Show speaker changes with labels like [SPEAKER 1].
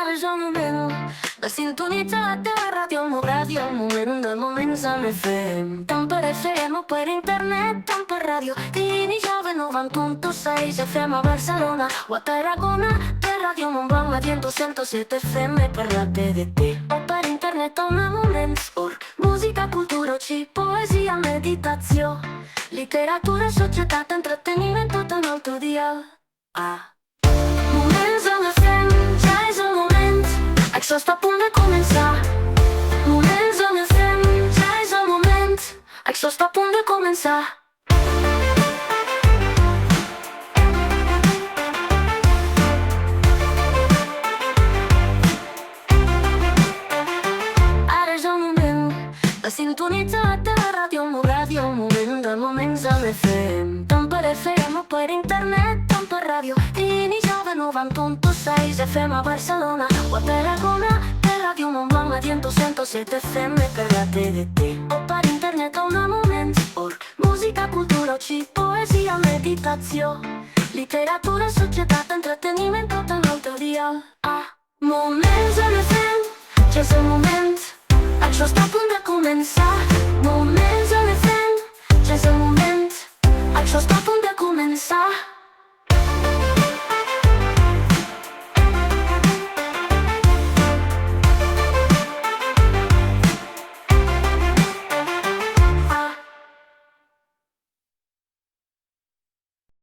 [SPEAKER 1] és el moment de sintonitzar la teva ràdio amb el ràdio, el moment de moments amb FM. Tant per FM o per internet, tant per ràdio. Tini Jove 90.6 FM a Barcelona o a Tarragona, per ràdio Montblanc la 107 FM per la TDT. O per internet on a moments, música, cultura, ci, poesia, meditació, literatura, societat, entreteniment, tot en el teu dia. Moments amb FM, ja és el moment, això està a punt de començar. Moments amb FM, ja és el moment, això està a punt de començar. Ara és el moment de sintonitzar la teva ràdio amb el ràdio, el moment de moments amb FM. Tant per FM o per internet, tant per ràdio. Tini Jove 90.6 FM a Barcelona o a Tarragona, per ràdio Montblanc la 107 FM per la TDT. O per internet on a moments, música, cultura, ci, poesia, meditació, literatura, societat, entreteniment, tot en el teu dia. Moments amb FM, ja és el moment, això està a punt de començar. Moments amb FM, ja és el moment, això està a punt de començar.